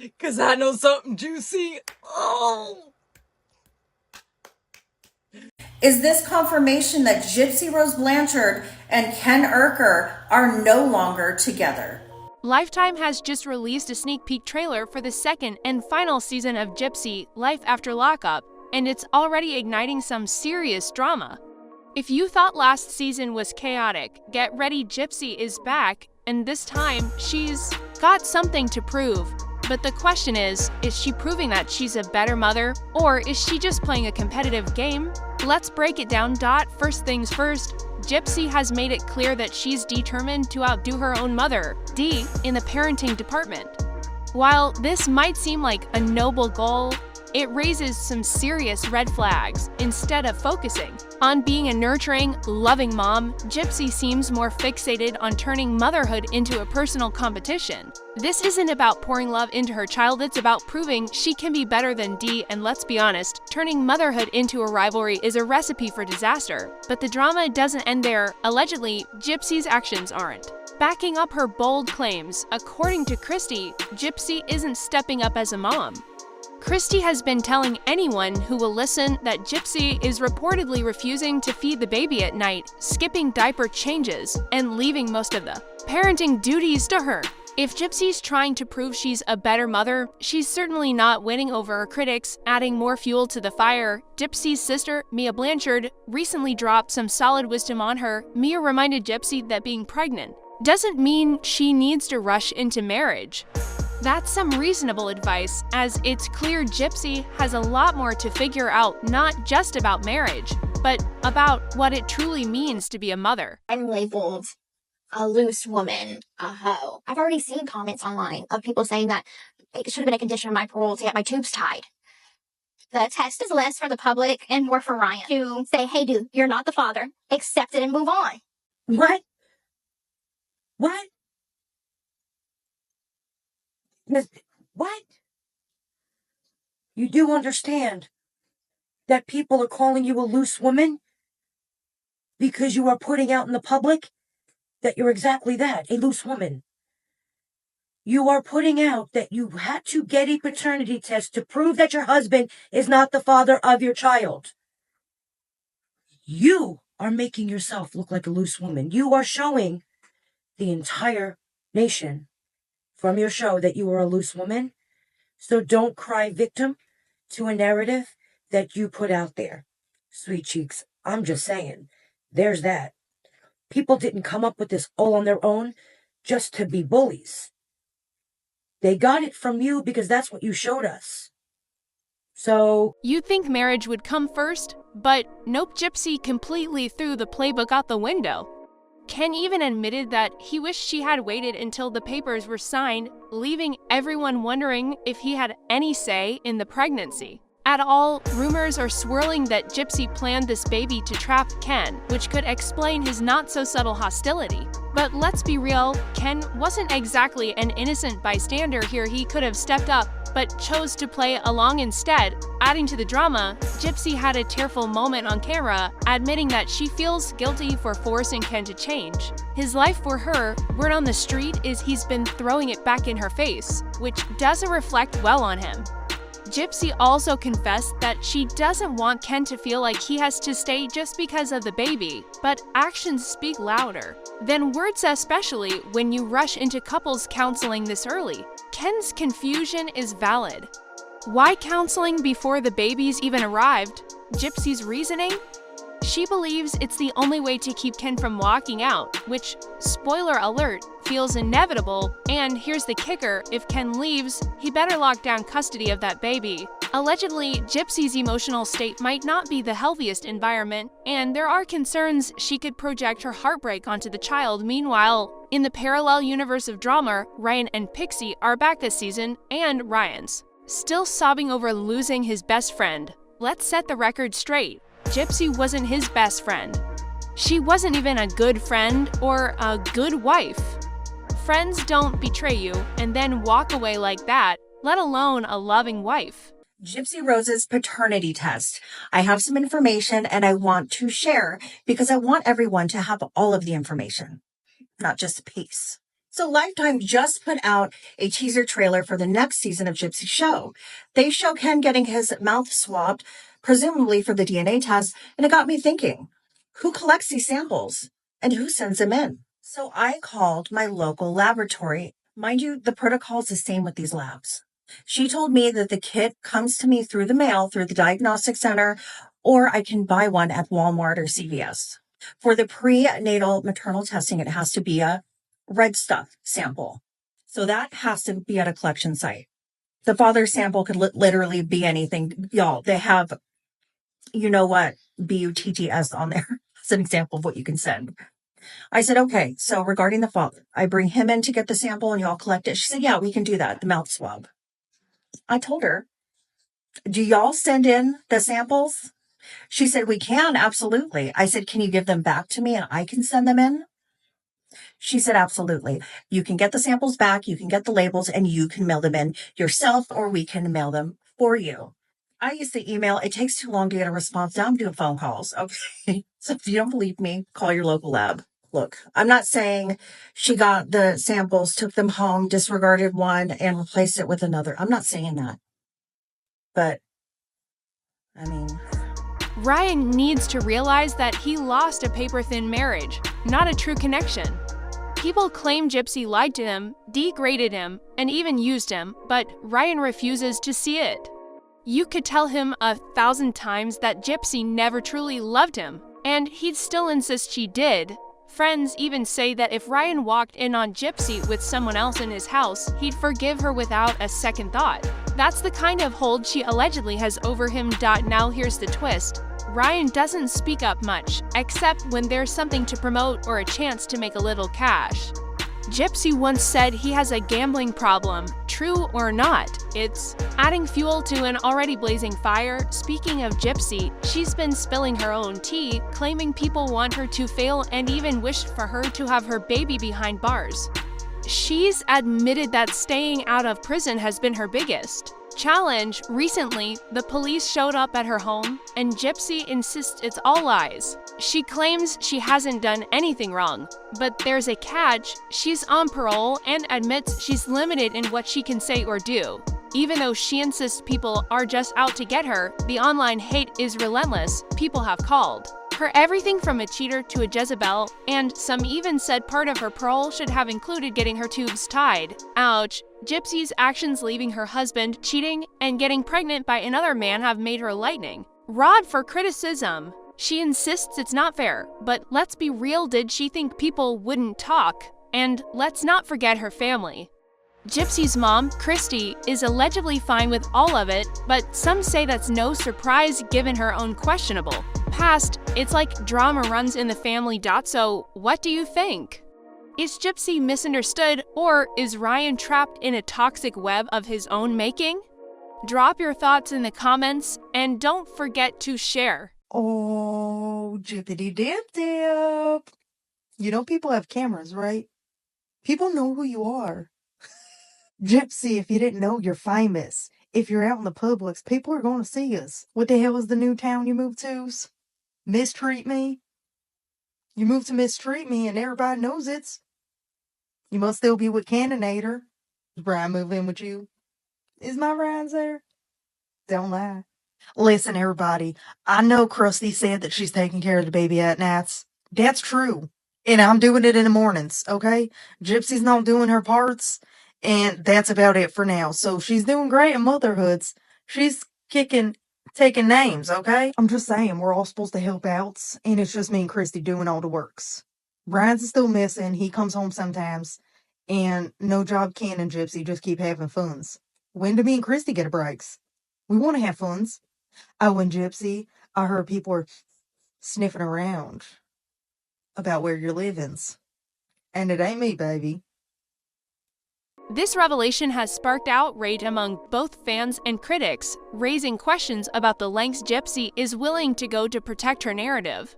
Because I know something juicy. Oh! Is this confirmation that Gypsy Rose Blanchard and Ken Urker are no longer together? Lifetime has just released a sneak peek trailer for the second and final season of Gypsy, Life After Lockup, and it's already igniting some serious drama. If you thought last season was chaotic, get ready, Gypsy is back, and this time she's got something to prove. But the question is she proving that she's a better mother, or is she just playing a competitive game? Let's break it down. First things first, Gypsy has made it clear that she's determined to outdo her own mother, Dee, in the parenting department. While this might seem like a noble goal, it raises some serious red flags. Instead of focusing on being a nurturing, loving mom, Gypsy seems more fixated on turning motherhood into a personal competition. This isn't about pouring love into her child, it's about proving she can be better than Dee, and let's be honest, turning motherhood into a rivalry is a recipe for disaster. But the drama doesn't end there. Allegedly, Gypsy's actions aren't backing up her bold claims. According to Christy, Gypsy isn't stepping up as a mom. Christy has been telling anyone who will listen that Gypsy is reportedly refusing to feed the baby at night, skipping diaper changes, and leaving most of the parenting duties to her. If Gypsy's trying to prove she's a better mother, she's certainly not winning over her critics, adding more fuel to the fire. Gypsy's sister, Mia Blanchard, recently dropped some solid wisdom on her. Mia reminded Gypsy that being pregnant doesn't mean she needs to rush into marriage. That's some reasonable advice, as it's clear Gypsy has a lot more to figure out, not just about marriage, but about what it truly means to be a mother. I'm labeled a loose woman, a hoe. I've already seen comments online of people saying that it should have been a condition of my parole to get my tubes tied. The test is less for the public and more for Ryan to say, hey dude, you're not the father, accept it and move on. What? What? What? You do understand that people are calling you a loose woman because you are putting out in the public that you're exactly that, a loose woman. You are putting out that you had to get a paternity test to prove that your husband is not the father of your child. You are making yourself look like a loose woman. You are showing the entire nation from your show that you are a loose woman. So don't cry victim to a narrative that you put out there. Sweet cheeks, I'm just saying, there's that. People didn't come up with this all on their own just to be bullies. They got it from you because that's what you showed us. So you'd think marriage would come first, but nope, Gypsy completely threw the playbook out the window. Ken even admitted that he wished she had waited until the papers were signed, leaving everyone wondering if he had any say in the pregnancy. At all, rumors are swirling that Gypsy planned this baby to trap Ken, which could explain his not-so-subtle hostility. But let's be real, Ken wasn't exactly an innocent bystander here. He could have stepped up, but chose to play along instead. Adding to the drama, Gypsy had a tearful moment on camera, admitting that she feels guilty for forcing Ken to change his life for her. Word on the street is he's been throwing it back in her face, which doesn't reflect well on him. Gypsy also confessed that she doesn't want Ken to feel like he has to stay just because of the baby, but actions speak louder than words, especially when you rush into couples counseling this early. Ken's confusion is valid. Why counseling before the babies even arrived? Gypsy's reasoning? She believes it's the only way to keep Ken from walking out, which, spoiler alert, feels inevitable. And here's the kicker, if Ken leaves, he better lock down custody of that baby. Allegedly, Gypsy's emotional state might not be the healthiest environment, and there are concerns she could project her heartbreak onto the child. Meanwhile, in the parallel universe of drama, Ryan and Pixie are back this season, and Ryan's still sobbing over losing his best friend. Let's set the record straight. Gypsy wasn't his best friend. She wasn't even a good friend or a good wife. Friends don't betray you and then walk away like that, let alone a loving wife. Gypsy Rose's paternity test. I have some information and I want to share because I want everyone to have all of the information, not just a piece. So Lifetime just put out a teaser trailer for the next season of Gypsy's show. They show Ken getting his mouth swabbed, presumably for the DNA test, and it got me thinking, who collects these samples and who sends them in? So I called my local laboratory. Mind you, the protocol's the same with these labs. She told me that the kit comes to me through the mail, through the diagnostic center, or I can buy one at Walmart or CVS. For the prenatal maternal testing, it has to be a red stuff sample. So that has to be at a collection site. The father sample could literally be anything. Y'all, they have, you know what, BUTTS on there as an example of what you can send. I said, okay, so regarding the father, I bring him in to get the sample and y'all collect it. She said, yeah, we can do that, the mouth swab. I told her, do y'all send in the samples? She said, we can, absolutely. I said, can you give them back to me and I can send them in? She said, absolutely. You can get the samples back, you can get the labels, and you can mail them in yourself, or we can mail them for you. I use the email. It takes too long to get a response. Now I'm doing phone calls. Okay. So if you don't believe me, call your local lab. Look, I'm not saying she got the samples, took them home, disregarded one, and replaced it with another. I'm not saying that. But, I mean... Ryan needs to realize that he lost a paper-thin marriage, not a true connection. People claim Gypsy lied to him, degraded him, and even used him, but Ryan refuses to see it. You could tell him 1,000 times that Gypsy never truly loved him, and he'd still insist she did. Friends even say that if Ryan walked in on Gypsy with someone else in his house, he'd forgive her without a second thought. That's the kind of hold she allegedly has over him. Now here's the twist. Ryan doesn't speak up much, except when there's something to promote or a chance to make a little cash. Gypsy once said he has a gambling problem. True or not, it's adding fuel to an already blazing fire. Speaking of Gypsy, she's been spilling her own tea, claiming people want her to fail and even wished for her to have her baby behind bars. She's admitted that staying out of prison has been her biggest challenge. Recently, the police showed up at her home, and Gypsy insists it's all lies. She claims she hasn't done anything wrong, but there's a catch. She's on parole and admits she's limited in what she can say or do. Even though she insists people are just out to get her, the online hate is relentless. People have called her everything from a cheater to a Jezebel, and some even said part of her parole should have included getting her tubes tied. Ouch. Gypsy's actions leaving her husband, cheating, and getting pregnant by another man have made her lightning rod for criticism. She insists it's not fair, but let's be real, did she think people wouldn't talk? And let's not forget her family. Gypsy's mom, Christy, is allegedly fine with all of it, but some say that's no surprise given her own questionable past. It's like drama runs in the family. So, what do you think? Is Gypsy misunderstood, or is Ryan trapped in a toxic web of his own making? Drop your thoughts in the comments, and don't forget to share. Oh, jippity dip dip. You know people have cameras, right? People know who you are. Gypsy, if you didn't know, you're famous. If you're out in the Publix, people are going to see us. What the hell is the new town you moved to? Mistreat Me? You moved to Mistreat Me and everybody knows it's. You must still be with Canninator. Did Brian move in with you? Is my Ryan's there? Don't lie. Listen, everybody, I know Krusty said that she's taking care of the baby at nights. That's true. And I'm doing it in the mornings, okay? Gypsy's not doing her parts, and that's about it for now. So she's doing great in motherhoods. She's taking names, okay? I'm just saying, we're all supposed to help out, and it's just me and Christy doing all the works. Brian's still missing. He comes home sometimes, and no job can and Gypsy just keep having funs. When do me and Christy get a breaks? We want to have funs. Oh, and Gypsy, I heard people are sniffing around about where you're living. And it ain't me, baby. This revelation has sparked outrage among both fans and critics, raising questions about the lengths Gypsy is willing to go to protect her narrative.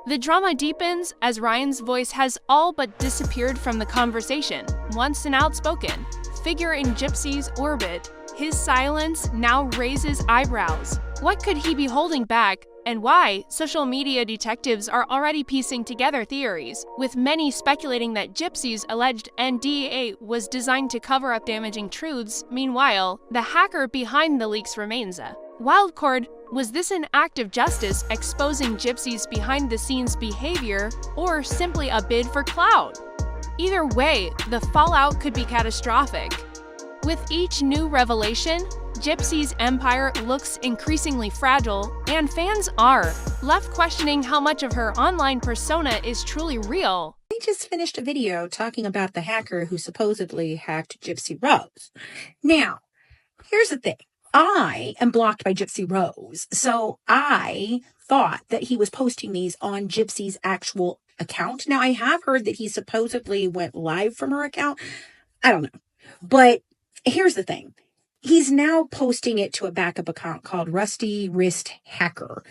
The drama deepens as Ryan's voice has all but disappeared from the conversation. Once an outspoken figure in Gypsy's orbit, his silence now raises eyebrows. What could he be holding back? and why, social media detectives are already piecing together theories, with many speculating that Gypsy's alleged NDA was designed to cover up damaging truths. Meanwhile, the hacker behind the leaks remains a wildcard. Was this an act of justice exposing Gypsy's behind-the-scenes behavior, or simply a bid for clout? Either way, the fallout could be catastrophic. With each new revelation, Gypsy's empire looks increasingly fragile, and fans are left questioning how much of her online persona is truly real. I just finished a video talking about the hacker who supposedly hacked Gypsy Rose. Now, here's the thing. I am blocked by Gypsy Rose, so I thought that he was posting these on Gypsy's actual account. Now, I have heard that he supposedly went live from her account. I don't know. But here's the thing. He's now posting it to a backup account called Rusty Wrist Hacker.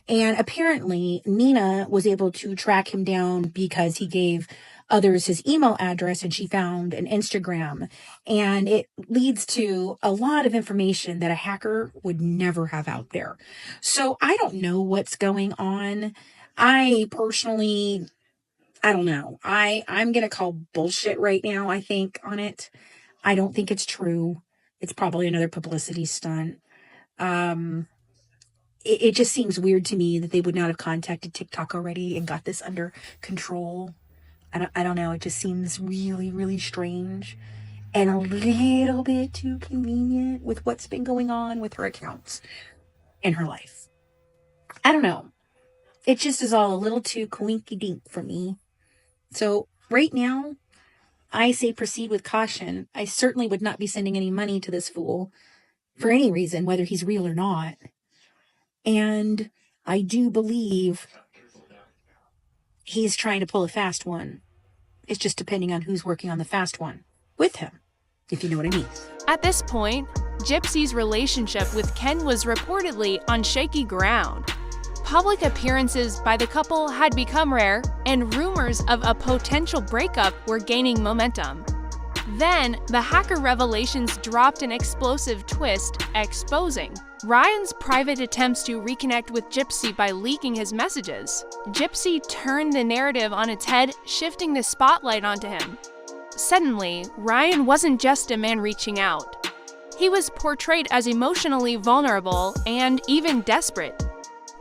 And apparently, Nina was able to track him down because he gave others his email address, and she found an Instagram. And it leads to a lot of information that a hacker would never have out there. So I don't know what's going on. I personally, I don't know. I'm going to call bullshit right now, I think, on it. I don't think it's true. It's probably another publicity stunt. It just seems weird to me that they would not have contacted TikTok already and got this under control. I don't know. It just seems really, really strange and a little bit too convenient with what's been going on with her accounts in her life. I don't know. It just is all a little too coinky-dink for me. So right now, I say proceed with caution. I certainly would not be sending any money to this fool for any reason, whether he's real or not. And I do believe he's trying to pull a fast one. It's just depending on who's working on the fast one with him, if you know what I mean. At this point, Gypsy's relationship with Ken was reportedly on shaky ground. Public appearances by the couple had become rare, and rumors of a potential breakup were gaining momentum. Then, the hacker revelations dropped an explosive twist, exposing Ryan's private attempts to reconnect with Gypsy by leaking his messages. Gypsy turned the narrative on its head, shifting the spotlight onto him. Suddenly, Ryan wasn't just a man reaching out. He was portrayed as emotionally vulnerable and even desperate.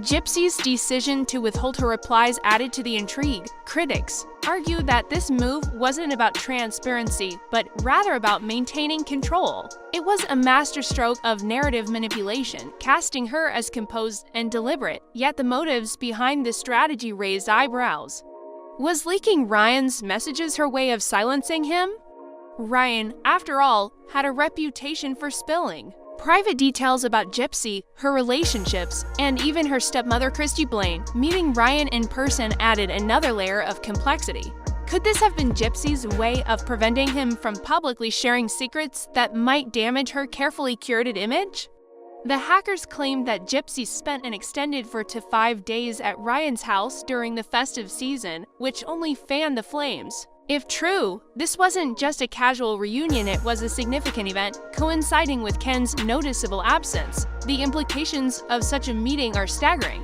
Gypsy's decision to withhold her replies added to the intrigue. Critics argued that this move wasn't about transparency, but rather about maintaining control. It was a masterstroke of narrative manipulation, casting her as composed and deliberate, yet the motives behind this strategy raised eyebrows. Was leaking Ryan's messages her way of silencing him? Ryan, after all, had a reputation for spilling private details about Gypsy, her relationships, and even her stepmother Christy Blaine. Meeting Ryan in person added another layer of complexity. Could this have been Gypsy's way of preventing him from publicly sharing secrets that might damage her carefully curated image? The hackers claimed that Gypsy spent an extended 4 to 5 days at Ryan's house during the festive season, which only fanned the flames. If true, this wasn't just a casual reunion, it was a significant event, coinciding with Ken's noticeable absence. The implications of such a meeting are staggering.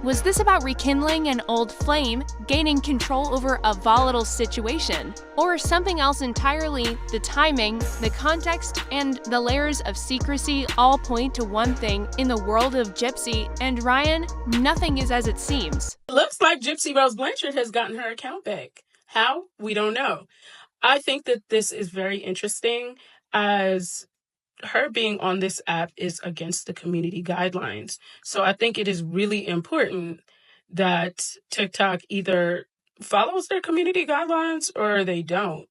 Was this about rekindling an old flame, gaining control over a volatile situation, or something else entirely? The timing, the context, and the layers of secrecy all point to one thing: in the world of Gypsy and Ryan, nothing is as it seems. It looks like Gypsy Rose Blanchard has gotten her account back. How? We don't know. I think that this is very interesting, as her being on this app is against the community guidelines. So I think it is really important that TikTok either follows their community guidelines or they don't.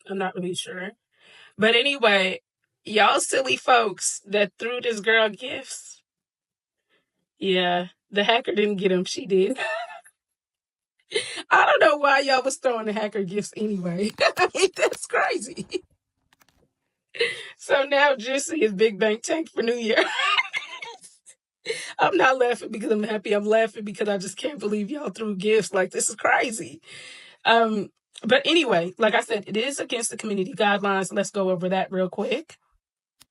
I'm not really sure. But anyway, y'all silly folks that threw this girl gifts. Yeah, the hacker didn't get them. She did. I don't know why y'all was throwing the hacker gifts anyway. I mean, that's crazy. So now Gypsy is Big Bang tanked for New Year. I'm not laughing because I'm happy. I'm laughing because I just can't believe y'all threw gifts. Like, this is crazy. But anyway, like I said, it is against the community guidelines. Let's go over that real quick.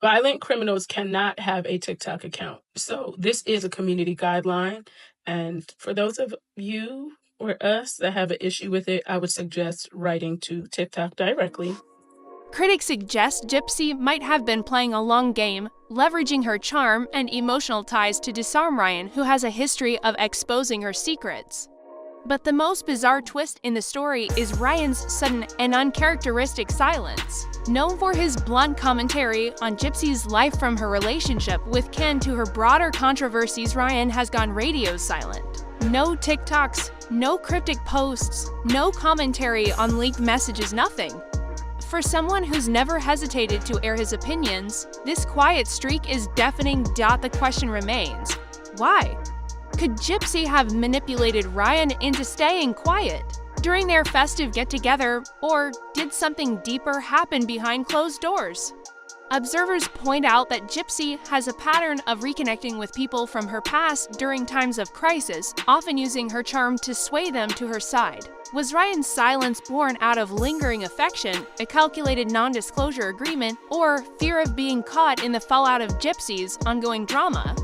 Violent criminals cannot have a TikTok account. So this is a community guideline. And for those of you or us that have an issue with it, I would suggest writing to TikTok directly. Critics suggest Gypsy might have been playing a long game, leveraging her charm and emotional ties to disarm Ryan, who has a history of exposing her secrets. But the most bizarre twist in the story is Ryan's sudden and uncharacteristic silence. Known for his blunt commentary on Gypsy's life from her relationship with Ken to her broader controversies, Ryan has gone radio silent. No TikToks, no cryptic posts, no commentary on leaked messages, nothing. For someone who's never hesitated to air his opinions, this quiet streak is deafening. The question remains, why? Could Gypsy have manipulated Ryan into staying quiet during their festive get-together, or did something deeper happen behind closed doors? Observers point out that Gypsy has a pattern of reconnecting with people from her past during times of crisis, often using her charm to sway them to her side. Was Ryan's silence born out of lingering affection, a calculated non-disclosure agreement, or fear of being caught in the fallout of Gypsy's ongoing drama?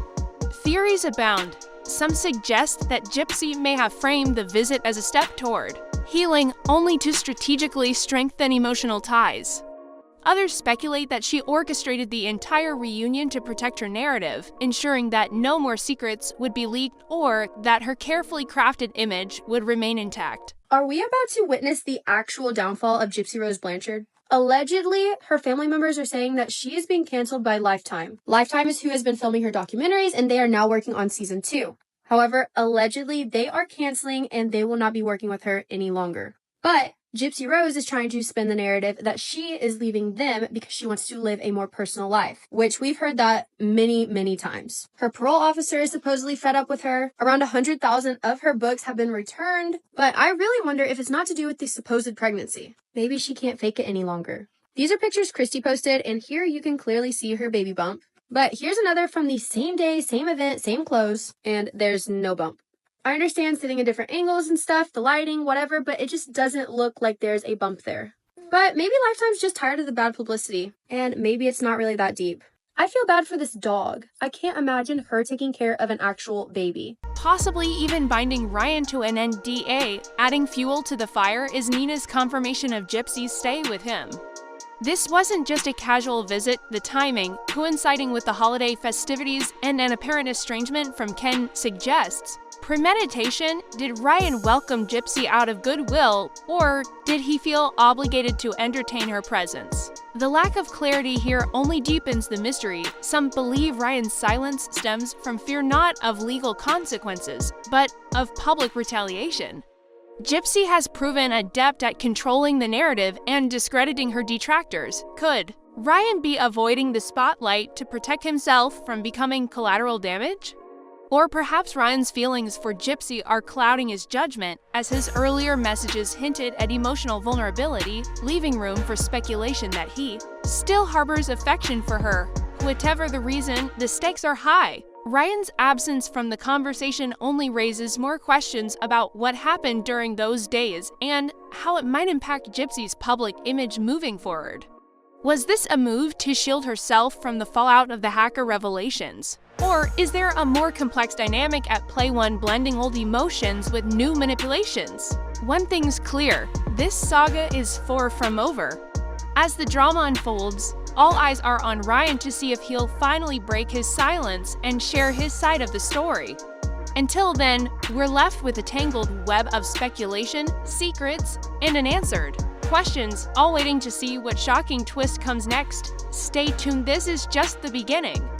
Theories abound. Some suggest that Gypsy may have framed the visit as a step toward healing, only to strategically strengthen emotional ties. Others speculate that she orchestrated the entire reunion to protect her narrative, ensuring that no more secrets would be leaked or that her carefully crafted image would remain intact. Are we about to witness the actual downfall of Gypsy Rose Blanchard? Allegedly, her family members are saying that she is being canceled by Lifetime. Lifetime is who has been filming her documentaries, and they are now working on season 2. However, allegedly, they are canceling and they will not be working with her any longer. But Gypsy Rose is trying to spin the narrative that she is leaving them because she wants to live a more personal life, which we've heard that many, many times. Her parole officer is supposedly fed up with her. Around 100,000 of her books have been returned, but I really wonder if it's not to do with the supposed pregnancy. Maybe she can't fake it any longer. These are pictures Christy posted, and here you can clearly see her baby bump. But here's another from the same day, same event, same clothes, and there's no bump. I understand sitting in different angles and stuff, the lighting, whatever, but it just doesn't look like there's a bump there. But maybe Lifetime's just tired of the bad publicity, and maybe it's not really that deep. I feel bad for this dog. I can't imagine her taking care of an actual baby. Possibly even binding Ryan to an NDA, adding fuel to the fire is Nina's confirmation of Gypsy's stay with him. This wasn't just a casual visit, the timing, coinciding with the holiday festivities and an apparent estrangement from Ken, suggests premeditation. Did Ryan welcome Gypsy out of goodwill, or did he feel obligated to entertain her presence? The lack of clarity here only deepens the mystery. Some believe Ryan's silence stems from fear not of legal consequences, but of public retaliation. Gypsy has proven adept at controlling the narrative and discrediting her detractors. Could Ryan be avoiding the spotlight to protect himself from becoming collateral damage? Or perhaps Ryan's feelings for Gypsy are clouding his judgment, as his earlier messages hinted at emotional vulnerability, leaving room for speculation that he still harbors affection for her. Whatever the reason, the stakes are high. Ryan's absence from the conversation only raises more questions about what happened during those days and how it might impact Gypsy's public image moving forward. Was this a move to shield herself from the fallout of the hacker revelations? Or is there a more complex dynamic at play, one blending old emotions with new manipulations? One thing's clear, this saga is far from over. As the drama unfolds, all eyes are on Ryan to see if he'll finally break his silence and share his side of the story. Until then, we're left with a tangled web of speculation, secrets, and unanswered questions, all waiting to see what shocking twist comes next. Stay tuned, this is just the beginning.